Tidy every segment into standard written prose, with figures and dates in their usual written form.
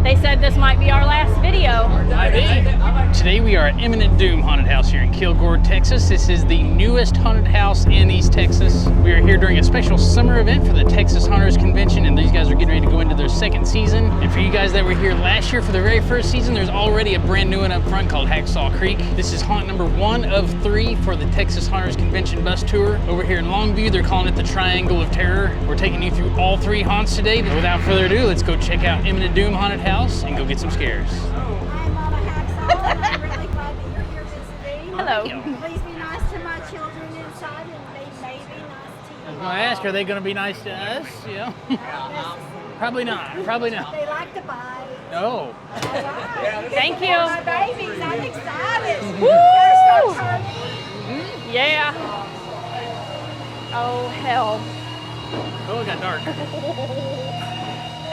They said this might be our last video. Today we are at Imminent Doom Haunted House here in Kilgore, Texas. This is the newest haunted house in East Texas. We are here during a special summer event for the Texas Haunters Convention, and these guys are getting ready to go into their second season. And for you guys that were here last year for the very first season, there's already a brand new one up front called Hacksaw Creek. This is haunt number 1 of 3 for the Texas Haunters Convention bus tour. Over here in Longview, they're calling it the Triangle of Terror. We're taking you through all 3 haunts today. But without further ado, let's go check out Imminent Doom Haunted House and go get some scares. I'm Mama Hacksaw. I'm really glad that you're here visiting. Hello. Please be nice to my children inside, and they may be nice to you. I was gonna ask, are they gonna be nice to us? Yeah. Probably not. Probably not. They like to bite. No. All right. Thank you. My babies, I'm excited. Woo! Gotta start turning. Yeah. Oh, hell. Oh, it got dark.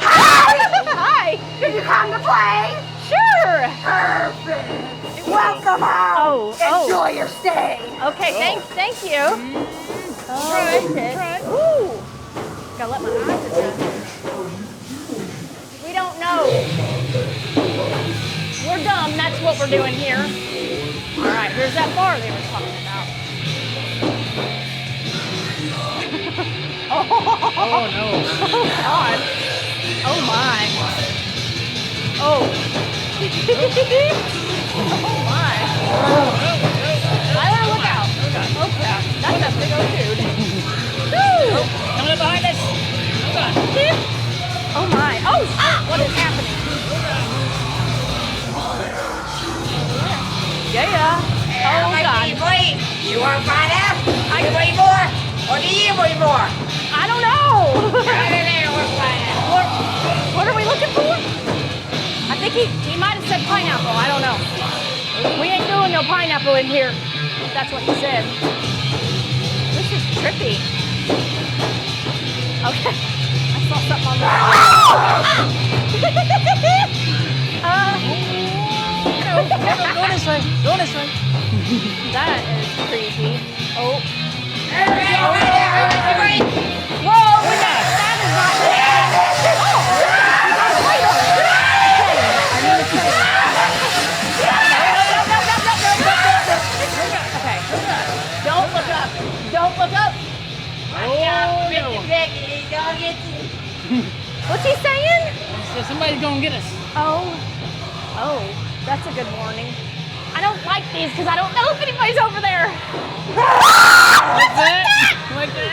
Hi. Did you come to play? Sure. Perfect. Welcome home. Oh. Enjoy your stay. Okay, thank you. Oh, shit. Ooh. Gotta let my eyes adjust. We don't know. We're dumb, that's what we're doing here. All right, here's that bar they were talking about. Oh no. Oh, God. Oh, my. Oh. Oh, my. Tyler, look out. Oh, crap. That's a big old dude. Woo! Coming up behind us. Hold on. Oh, my. Oh, what is happening? Yeah. Oh, God. You want to find out? I can wait more, or do you wait more? I don't know. Right in there, we're finding out. What are we looking for? I think he might have said pineapple. I don't know. We ain't doing no pineapple in here. If that's what he said. This is trippy. Okay. I saw something on the Go this way. Go this way. That is creepy. Oh. Everybody. Whoa, that is not good. Oh. Wait a minute. Okay. Don't look up. Don't look up. What's he saying? So somebody's gonna get us. Oh, that's a good warning. I don't like these because I don't know if anybody's over there. Like that? Like that?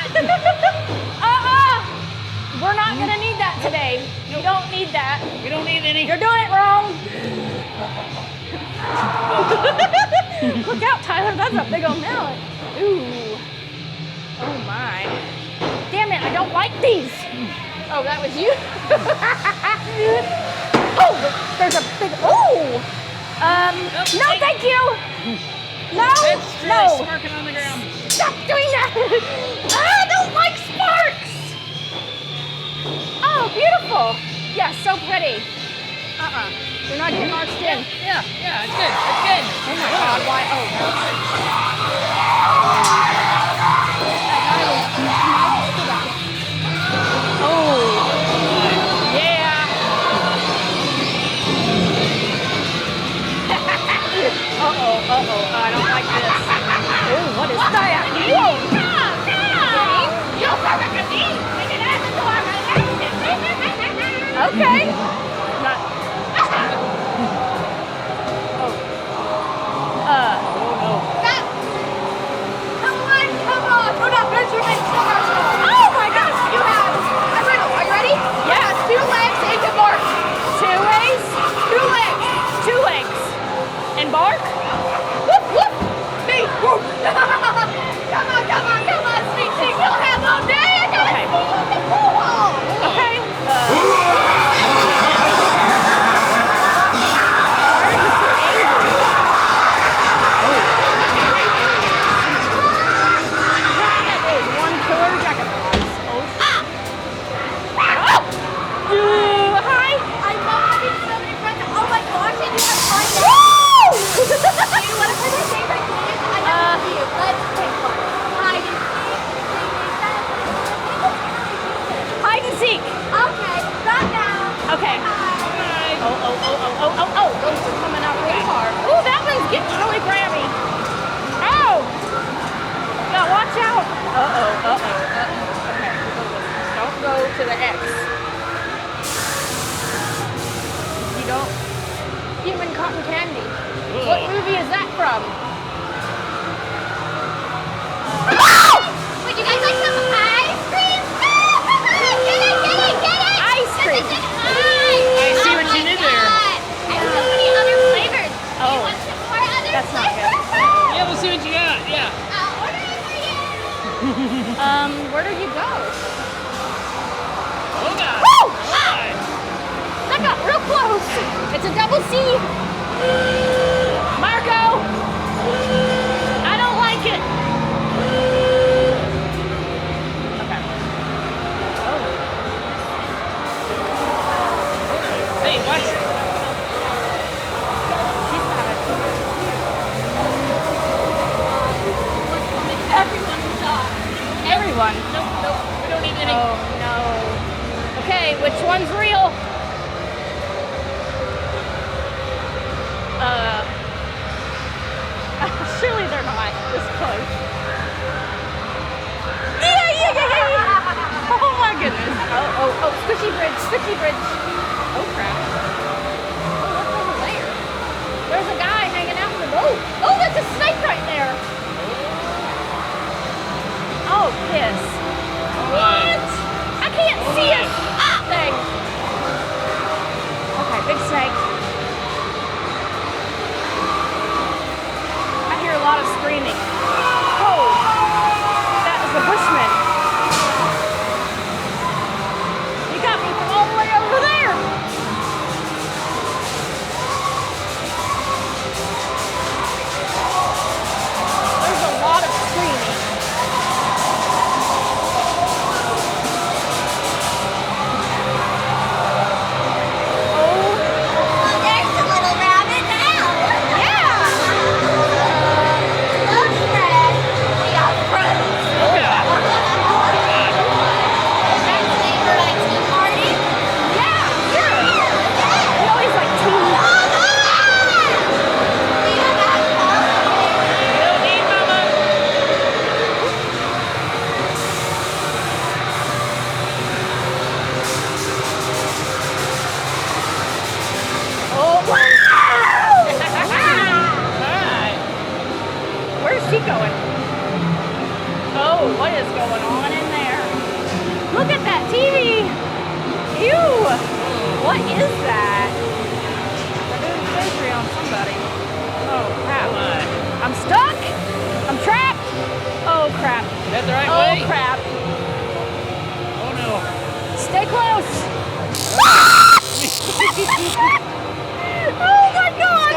We're not gonna need that today. You don't need that. We don't need any. You're doing it wrong. Look out, Tyler. That's a big old mallet. Ooh. Oh my. Damn it, I don't like these. Oh, that was you? Oh, there's a big, oh. No, thank you. No, That's no. sparking on the ground. Stop doing that. I don't like sparks. Oh, beautiful. Yeah, so pretty. You're not getting our skin. Yeah, it's good. It's good. Oh my God, why? Oh, oh, yeah. Uh-oh, I don't like this. Oh, what is that? Whoa, okay. Not. Come on. Put up measurements. Oh my gosh, you have. I'm ready. Are you ready? Yes. 2 legs and can bark. 2 ways. 2 legs. 2 legs. And bark. Whoop, whoop. Me. Whoop. Come on, sweet thing. You'll have all day. I gotta see you in the pool. Okay. Oh, those are coming out really hard. Ooh, that one's getting really grabby. Oh! No, watch out. Okay, don't go to the X. You don't. Human cotton candy. What movie is that from? Would you guys like some ice cream? Get it! Ice cream. I see what you did there. And so many other flavors. Oh. You want some more other That's not good. flavors? Yeah, we'll see what you got. Yeah. I'll order it for you. Where did you go? Oh God. Woo! Oh, God. That got real close. It's a double C. Marco. I don't like it. Okay. Oh. Hey, watch. She's got it. Everyone saw. Everyone. Nope. We don't need any. Oh no. Okay, which one's real? Surely they're not this close. Yeah. Oh my goodness. Oh, squishy bridge. Oh crap. Oh, what's over there? There's a guy hanging out in the boat. Oh, that's a snake right there. Oh, piss. What? I can't see a thing. Okay, big snake. I hear a lot of screaming. Oh, that is a bushman. You got me from all the way over there. There's a lot of screaming. There's a little rabbit now. Yeah. Love Fred. We got friends. Oh God. Next neighbor likes to party. Yeah, sure. We always like tea. We have that We don't need mama. Oh. Alright. Where's she going? Oh, what is going on in there? Look at that TV. Ew. What is that? They're doing surgery on somebody. Oh, crap. I'm stuck. I'm trapped. Oh, crap. Is that the right Oh, way? crap. Oh no. Stay close. Oh, my God.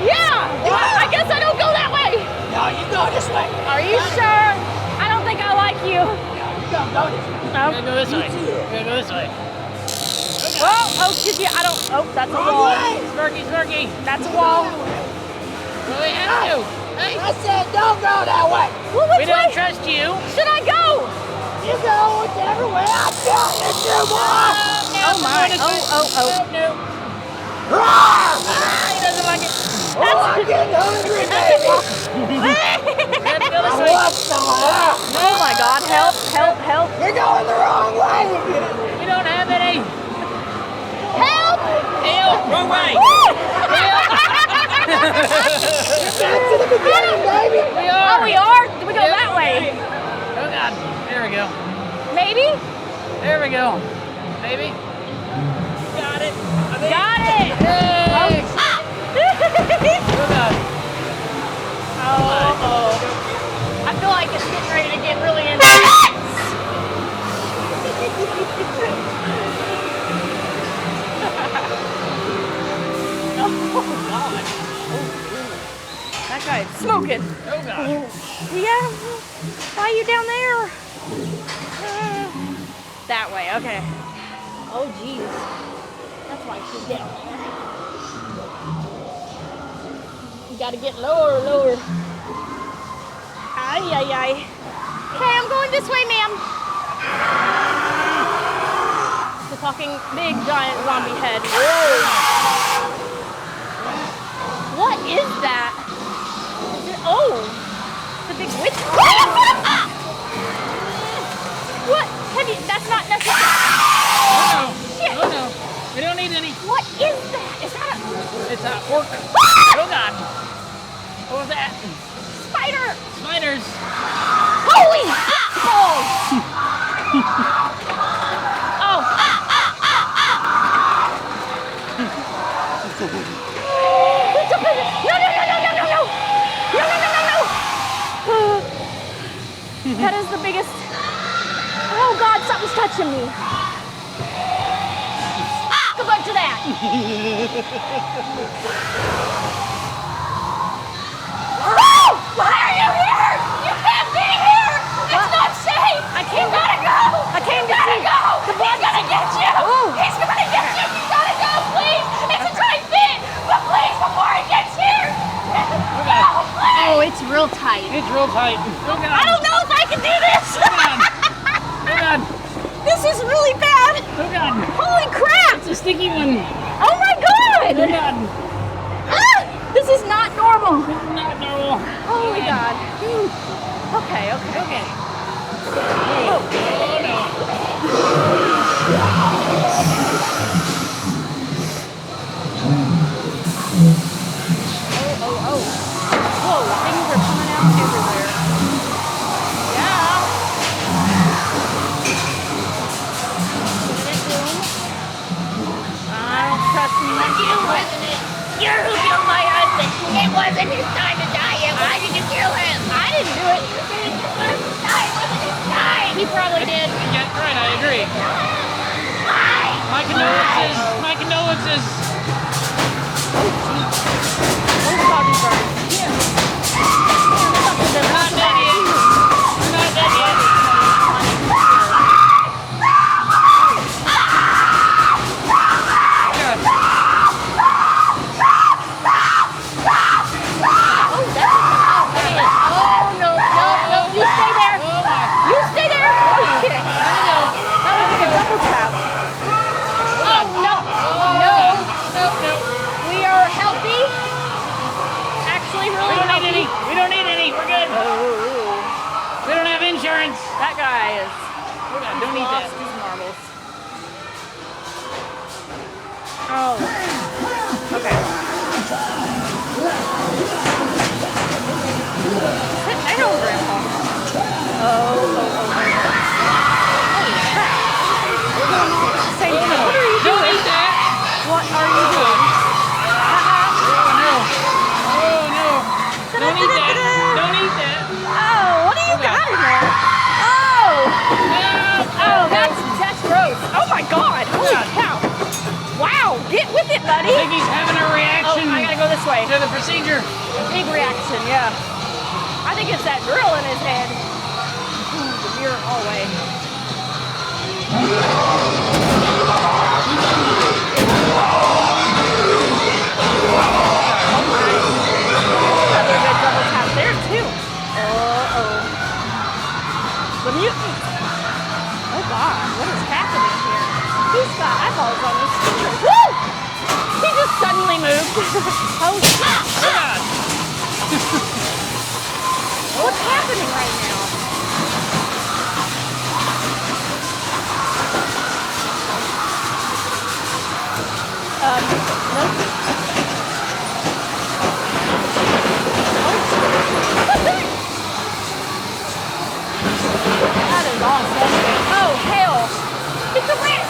Yeah. I guess I don't go that way. No, you go this way. Are you sure? I don't think I like you. You don't go this way. We gotta go this way. We gotta go this way. Oh, excuse me. I don't. Oh, that's a wall. Smirky. That's a wall. What do we have to? Hey, I said don't go that way. Well, we which don't way trust you. should I go? You go whichever way I tell you to, boy. Oh my. Oh. No. He doesn't like it. Oh, I'm getting hungry, baby. We have to go this I way. want some of that. Oh my God. Help. You're going the wrong way again. We don't have any. Help. Wrong way. Back to the beginning, baby. We are. Oh, we are? Do we go that way? Oh God. There we go. Maybe? There we go. Maybe. Got it. Got it. Yay. Oh God. Oh. I feel like it's getting ready to get really intense. Oh God. That guy's smoking. Oh God. Yeah. Why are you down there? That way, okay. Oh geez. That's why she's down there. You gotta get lower. Ay. Okay, I'm going this way, ma'am. The talking big giant zombie head. Whoa. What is that? Is that a It's a orc. Oh God. What was that? spider? Spiders. Holy balls! Oh. It's a big- No, no, no, no, no, no, no! No, no, no, no, no! That is the biggest. Oh God, something's touching me. A bunch of that. Oh! Why are you here? You can't be here! It's not safe! I can't. You gotta go! I came to see. Go! He's gonna get you! Ooh. He's gonna get you! You gotta go, please! It's a tight fit! But please, before he gets here! No, please! Oh, it's real tight. It's real tight. Oh God. I don't know if I can do this! Oh God. Oh God. This is really bad! Oh God. Holy crap! It's a sticky one. Oh my God! Oh God. Ah, this is not normal. This is not normal. Oh my God. Okay, okay, okay. Oh no. Oh. Whoa, things are coming out everywhere. Yeah. Imminent Doom. I don't trust me. You wasn't it? You're who killed my husband. It wasn't his time to die yet. Why did you kill him? I didn't do it. You did. It wasn't his time. It wasn't his time. He probably did. Yeah, right, I agree. Why? My condolences. My condolences. Those doggies are here. We're not dead yet. We're not dead yet. Oh, no. You stay there. You stay there. Oh, shit. That was like a double tap. Oh, no. No. We are healthy. Actually, really healthy. We don't need any. We're good. Oh. We don't have insurance. That guy is. Oh God, don't need Lost that. his marbles. Oh. Okay. Sit down, Grandpa. Oh. Holy crap. Say, what are you Don't doing? eat that. What are you doing? Oh no. Oh no. Don't eat that. Don't eat that. Oh, what do you got in there? Oh, that's gross. Oh my God. Holy cow. Wow, get with it, buddy. I think he's having a Oh, reaction I gotta go this way. to the procedure. Big reaction, yeah. I think it's that drill in his head. Ooh, the mirror hallway. Another good double tap there too. Uh-oh. The mutant. Oh God, what is happening here? He's got eyeballs on his fingers. Woo! He just suddenly moved. Oh snap! Oh God. What's happening right now? Nope. That is awesome. Oh, hell. It's a rat.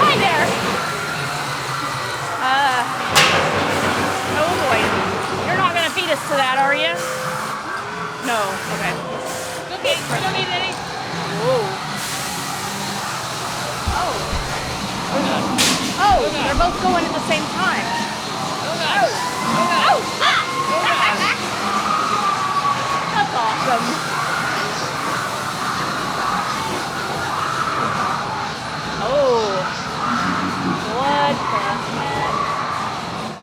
Hi there. Oh boy. You're not going to feed us to that, are you? No. Okay. Okay, we don't need any. Whoa. Oh, they're both going at the same time. Oh God. Oh! That's awesome.